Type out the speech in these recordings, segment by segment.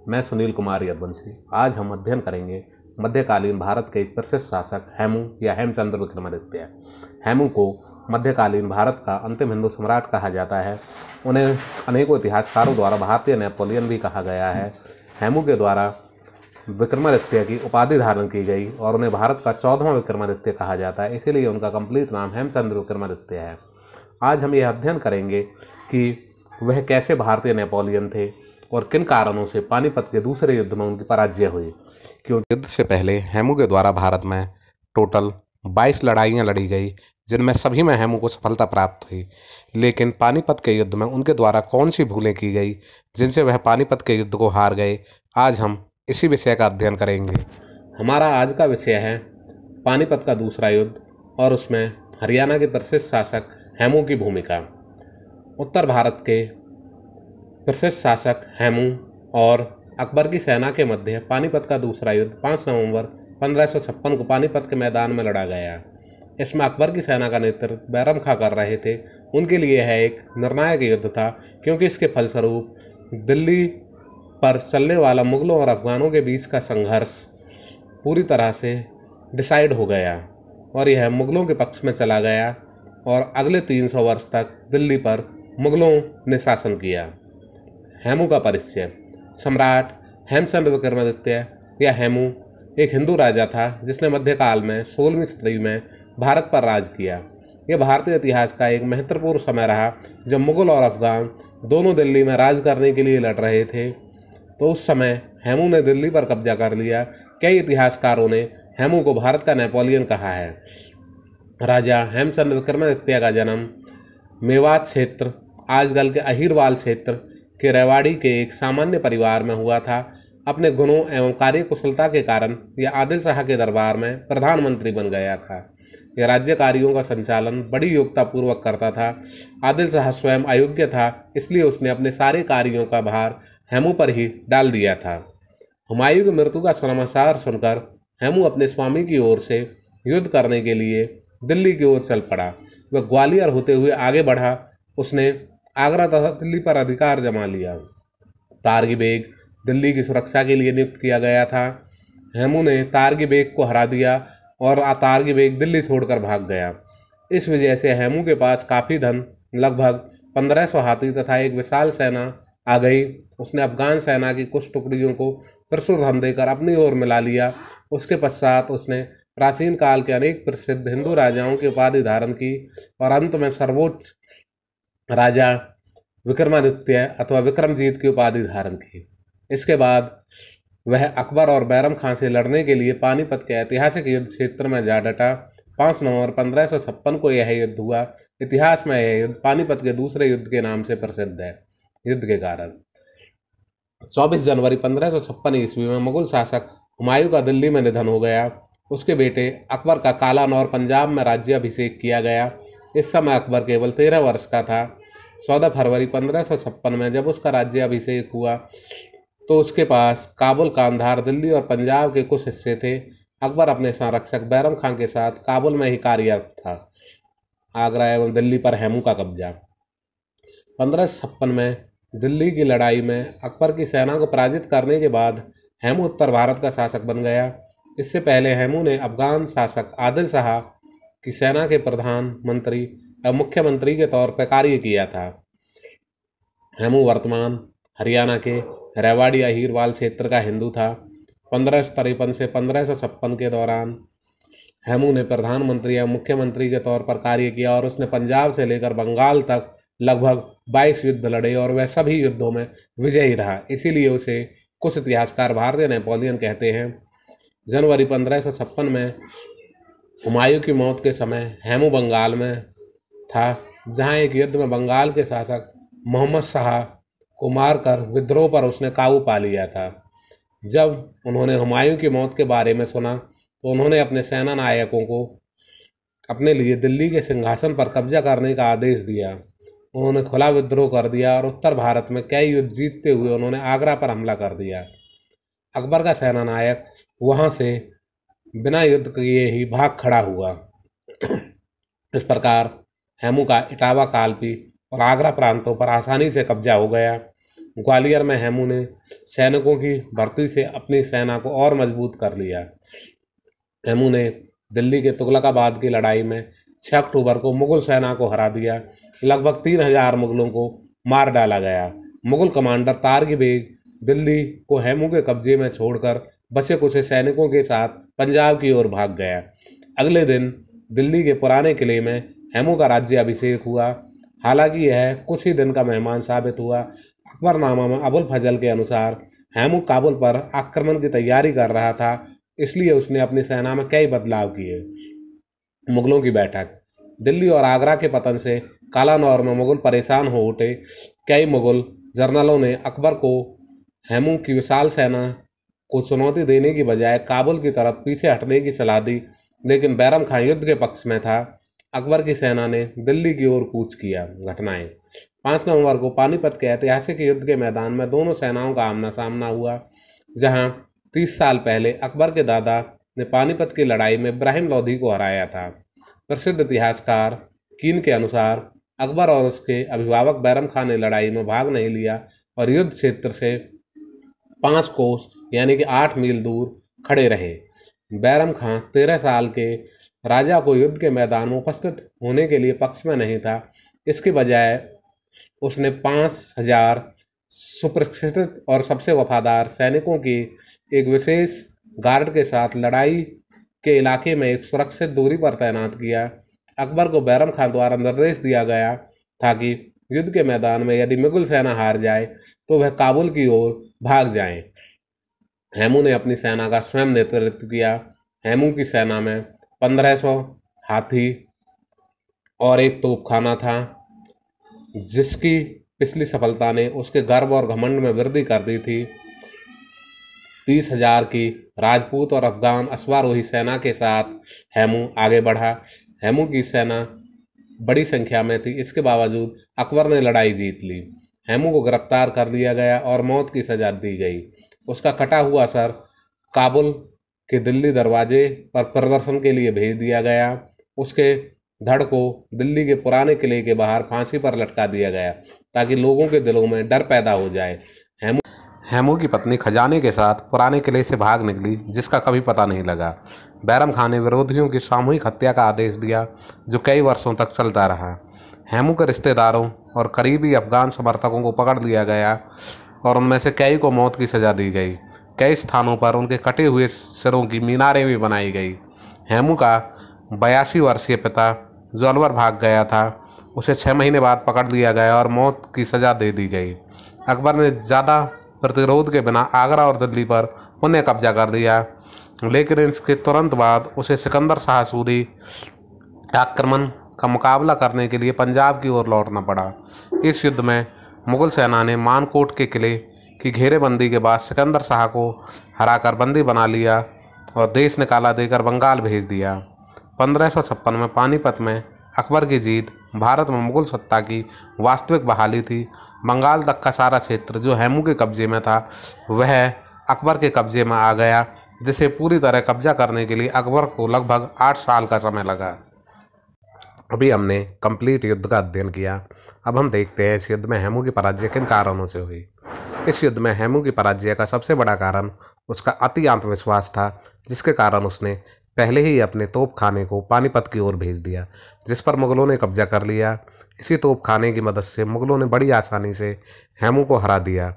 मैं सुनील कुमार यदुवंशी। आज हम अध्ययन करेंगे मध्यकालीन भारत के एक प्रसिद्ध शासक हेमू या हेमचंद्र विक्रमादित्य। हेमू को मध्यकालीन भारत का अंतिम हिंदू सम्राट कहा जाता है। उन्हें अनेकों इतिहासकारों द्वारा भारतीय नेपोलियन भी कहा गया है। हेमू के द्वारा विक्रमादित्य की उपाधि धारण की गई और उन्हें भारत का 14वां विक्रमादित्य कहा जाता है, इसीलिए उनका कंप्लीट नाम हेमचंद्र विक्रमादित्य है। आज हम यह अध्ययन करेंगे कि वह कैसे भारतीय नेपोलियन थे और किन कारणों से पानीपत के दूसरे युद्ध में उनकी पराजय हुई। क्योंकि युद्ध से पहले हेमू के द्वारा भारत में टोटल 22 लड़ाइयाँ लड़ी गई, जिनमें सभी में हेमू को सफलता प्राप्त हुई। लेकिन पानीपत के युद्ध में उनके द्वारा कौन सी भूलें की गई जिनसे वह पानीपत के युद्ध को हार गए, आज हम इसी विषय का अध्ययन करेंगे। हमारा आज का विषय है पानीपत का दूसरा युद्ध और उसमें हरियाणा के प्रसिद्ध शासक हेमू की भूमिका। उत्तर भारत के प्रसिद्ध शासक हेमू और अकबर की सेना के मध्य पानीपत का दूसरा युद्ध 5 नवंबर 1556 को पानीपत के मैदान में लड़ा गया। इसमें अकबर की सेना का नेतृत्व बैरम खां कर रहे थे। उनके लिए यह एक निर्णायक युद्ध था, क्योंकि इसके फलस्वरूप दिल्ली पर चलने वाला मुगलों और अफगानों के बीच का संघर्ष पूरी तरह से डिसाइड हो गया और यह मुगलों के पक्ष में चला गया और अगले 300 वर्ष तक दिल्ली पर मुगलों ने शासन किया। हेमू का परिचय। सम्राट हेमचंद्र विक्रमादित्य या हेमू एक हिंदू राजा था जिसने मध्यकाल में 16वीं सदी में भारत पर राज किया। यह भारतीय इतिहास का एक महत्वपूर्ण समय रहा जब मुगल और अफगान दोनों दिल्ली में राज करने के लिए लड़ रहे थे। तो उस समय हेमू ने दिल्ली पर कब्जा कर लिया। कई इतिहासकारों ने हेमू को भारत का नेपोलियन कहा है। राजा हेमचंद्र विक्रमादित्य का जन्म मेवात क्षेत्र, आजकल के अहिरवाल क्षेत्र के रेवाड़ी के एक सामान्य परिवार में हुआ था। अपने गुणों एवं कार्यकुशलता के कारण यह आदिल शाह के दरबार में प्रधानमंत्री बन गया था। यह राज्य कार्यों का संचालन बड़ी योग्यतापूर्वक करता था। आदिल शाह स्वयं अयोग्य था, इसलिए उसने अपने सारे कार्यों का भार हेमू पर ही डाल दिया था। हुमायूं की मृत्यु का समाचार सुनकर हेमू अपने स्वामी की ओर से युद्ध करने के लिए दिल्ली की ओर चल पड़ा। वह ग्वालियर होते हुए आगे बढ़ा। उसने आगरा तथा दिल्ली पर अधिकार जमा लिया। तारगी बेग दिल्ली की सुरक्षा के लिए नियुक्त किया गया था। हेमू ने तारगी बेग को हरा दिया और तारगी बेग दिल्ली छोड़कर भाग गया। इस वजह से हेमू के पास काफ़ी धन, लगभग 1500 हाथी तथा एक विशाल सेना आ गई। उसने अफगान सेना की कुछ टुकड़ियों को प्रचुर धन देकर अपनी ओर मिला लिया। उसके पश्चात उसने प्राचीन काल के अनेक प्रसिद्ध हिंदू राजाओं की उपाधि धारण की और अंत में सर्वोच्च राजा विक्रमादित्य अथवा विक्रमजीत की उपाधि धारण की। इसके बाद वह अकबर और बैरम खां से लड़ने के लिए पानीपत के ऐतिहासिक युद्ध क्षेत्र में जा डटा। 5 नवंबर 1556 को यह युद्ध हुआ। इतिहास में यह युद्ध पानीपत के दूसरे युद्ध के नाम से प्रसिद्ध है। युद्ध के कारण 24 जनवरी 1556 ईस्वी में मुगल शासक हुमायूं का दिल्ली में निधन हो गया। उसके बेटे अकबर का कालानौर पंजाब में राज्याभिषेक किया गया। इस समय अकबर केवल 13 वर्ष का था। 14 फरवरी 1556 में जब उसका राज्याभिषेक हुआ तो उसके पास काबुल, कांधार, दिल्ली और पंजाब के कुछ हिस्से थे। अकबर अपने संरक्षक बैरम खां के साथ काबुल में ही कार्यरत था। आगरा एवं दिल्ली पर हेमू का कब्जा। 1556 में दिल्ली की लड़ाई में अकबर की सेना को पराजित करने के बाद हेमू उत्तर भारत का शासक बन गया। इससे पहले हेमू ने अफगान शासक आदिल शाह की सेना के प्रधानमंत्री एवं मुख्यमंत्री के तौर पर कार्य किया था। हेमू वर्तमान हरियाणा के रेवाड़ी अहिरवाल क्षेत्र का हिंदू था। 1553 से 1556 के दौरान हेमू ने प्रधानमंत्री एवं मुख्यमंत्री के तौर पर कार्य किया और उसने पंजाब से लेकर बंगाल तक लगभग 22 युद्ध लड़े और वह सभी युद्धों में विजयी रहा। इसीलिए उसे कुछ इतिहासकार भारतीय नेपोलियन कहते हैं। जनवरी 1556 में हुमायूं की मौत के समय हेमू बंगाल में था, जहां एक युद्ध में बंगाल के शासक मोहम्मद शाह को मारकर विद्रोह पर उसने काबू पा लिया था। जब उन्होंने हुमायूं की मौत के बारे में सुना तो उन्होंने अपने सेना नायकों को अपने लिए दिल्ली के सिंहासन पर कब्जा करने का आदेश दिया। उन्होंने खुला विद्रोह कर दिया और उत्तर भारत में कई युद्ध जीतते हुए उन्होंने आगरा पर हमला कर दिया। अकबर का सेना नायक वहां से बिना युद्ध किए ही भाग खड़ा हुआ। इस प्रकार हेमू का इटावा, कालपी और आगरा प्रांतों पर आसानी से कब्जा हो गया। ग्वालियर में हेमू ने सैनिकों की भर्ती से अपनी सेना को और मजबूत कर लिया। हेमू ने दिल्ली के तुगलकाबाद की लड़ाई में 6 अक्टूबर को मुगल सेना को हरा दिया। लगभग 3000 मुगलों को मार डाला गया। मुगल कमांडर तारगी बेग दिल्ली को हेमू के कब्जे में छोड़कर बचे कुछ सैनिकों के साथ पंजाब की ओर भाग गया। अगले दिन दिल्ली के पुराने किले में हेमू का राज्याभिषेक हुआ। हालांकि यह कुछ ही दिन का मेहमान साबित हुआ। अकबरनामा में अबुल फजल के अनुसार हेमू काबुल पर आक्रमण की तैयारी कर रहा था, इसलिए उसने अपनी सेना में कई बदलाव किए। मुगलों की बैठक। दिल्ली और आगरा के पतन से कालानौर में मुगल परेशान हो उठे। कई मुगल जनरलों ने अकबर को हेमू की विशाल सेना को चुनौती देने की बजाय काबुल की तरफ पीछे हटने की सलाह दी, लेकिन बैरम खान युद्ध के पक्ष में था। अकबर की सेना ने दिल्ली की ओर कूच किया। घटनाएं। 5 नवंबर को पानीपत के ऐतिहासिक युद्ध के मैदान में दोनों सेनाओं का आमना सामना हुआ, जहां 30 साल पहले अकबर के दादा ने पानीपत की लड़ाई में इब्राहिम लोधी को हराया था। प्रसिद्ध इतिहासकार कीन के अनुसार अकबर और उसके अभिभावक बैरम खान ने लड़ाई में भाग नहीं लिया और युद्ध क्षेत्र से 5 कोस यानी कि 8 मील दूर खड़े रहे। बैरम खान 13 साल के राजा को युद्ध के मैदान में उपस्थित होने के लिए पक्ष में नहीं था। इसके बजाय उसने 5000 सुप्रशिक्षित और सबसे वफादार सैनिकों की एक विशेष गार्ड के साथ लड़ाई के इलाके में एक सुरक्षित दूरी पर तैनात किया। अकबर को बैरम खान द्वारा निर्देश दिया गया था कि युद्ध के मैदान में यदि मुगल सेना हार जाए तो वह काबुल की ओर भाग जाए। हेमू ने अपनी सेना का स्वयं नेतृत्व किया। हेमू की सेना में 1500 हाथी और एक तोपखाना था, जिसकी पिछली सफलता ने उसके गर्व और घमंड में वृद्धि कर दी थी। 30,000 की राजपूत और अफगान अश्वारोही सेना के साथ हेमू आगे बढ़ा। हेमू की सेना बड़ी संख्या में थी, इसके बावजूद अकबर ने लड़ाई जीत ली। हेमू को गिरफ्तार कर लिया गया और मौत की सजा दी गई। उसका कटा हुआ सर काबुल के दिल्ली दरवाजे पर प्रदर्शन के लिए भेज दिया गया। उसके धड़ को दिल्ली के पुराने किले के बाहर फांसी पर लटका दिया गया ताकि लोगों के दिलों में डर पैदा हो जाए। हेमू की पत्नी खजाने के साथ पुराने किले से भाग निकली, जिसका कभी पता नहीं लगा। बैरम खान ने विरोधियों की सामूहिक हत्या का आदेश दिया, जो कई वर्षों तक चलता रहा। हेमू के रिश्तेदारों और करीबी अफगान समर्थकों को पकड़ लिया गया और उनमें से कई को मौत की सजा दी गई। कई स्थानों पर उनके कटे हुए सिरों की मीनारें भी बनाई गई। हेमू का 82 वर्षीय पिता जो अलवर भाग गया था, उसे 6 महीने बाद पकड़ लिया गया और मौत की सजा दे दी गई। अकबर ने ज़्यादा प्रतिरोध के बिना आगरा और दिल्ली पर पुनः कब्जा कर लिया, लेकिन इसके तुरंत बाद उसे सिकंदर शाह सूरी आक्रमण का मुकाबला करने के लिए पंजाब की ओर लौटना पड़ा। इस युद्ध में मुगल सेना ने मानकोट के किले की घेरेबंदी के बाद सिकंदर शाह को हराकर बंदी बना लिया और देश निकाला देकर बंगाल भेज दिया। 1556 में पानीपत में अकबर की जीत भारत में मुगल सत्ता की वास्तविक बहाली थी। बंगाल तक का सारा क्षेत्र जो हेमू के कब्जे में था, वह अकबर के कब्जे में आ गया, जिसे पूरी तरह कब्जा करने के लिए अकबर को लगभग 8 साल का समय लगा। अभी हमने कंप्लीट युद्ध का अध्ययन किया। अब हम देखते हैं इस युद्ध में हेमू की पराजय किन कारणों से हुई। इस युद्ध में हेमू की पराजय का सबसे बड़ा कारण उसका अति आत्मविश्वास था, जिसके कारण उसने पहले ही अपने तोपखाने को पानीपत की ओर भेज दिया, जिस पर मुगलों ने कब्जा कर लिया। इसी तोपखाने की मदद से मुगलों ने बड़ी आसानी से हेमू को हरा दिया।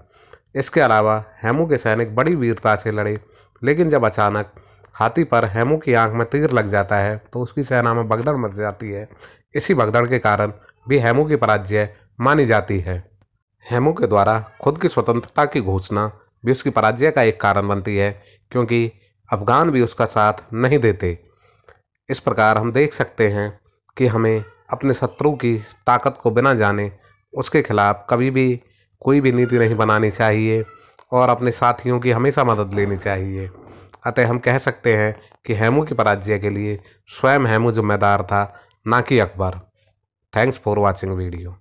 इसके अलावा हेमू के सैनिक बड़ी वीरता से लड़े, लेकिन जब अचानक हाथी पर हेमू की आंख में तीर लग जाता है तो उसकी सेना में भगदड़ मच जाती है। इसी भगदड़ के कारण भी हेमू की पराजय मानी जाती है। हेमू के द्वारा खुद की स्वतंत्रता की घोषणा भी उसकी पराजय का एक कारण बनती है, क्योंकि अफगान भी उसका साथ नहीं देते। इस प्रकार हम देख सकते हैं कि हमें अपने शत्रु की ताकत को बिना जाने उसके खिलाफ कभी भी कोई भी नीति नहीं बनानी चाहिए और अपने साथियों की हमेशा मदद लेनी चाहिए। अतः हम कह सकते हैं कि हेमू की पराजय के लिए स्वयं हेमू जिम्मेदार था, ना कि Akbar. Thanks for watching video.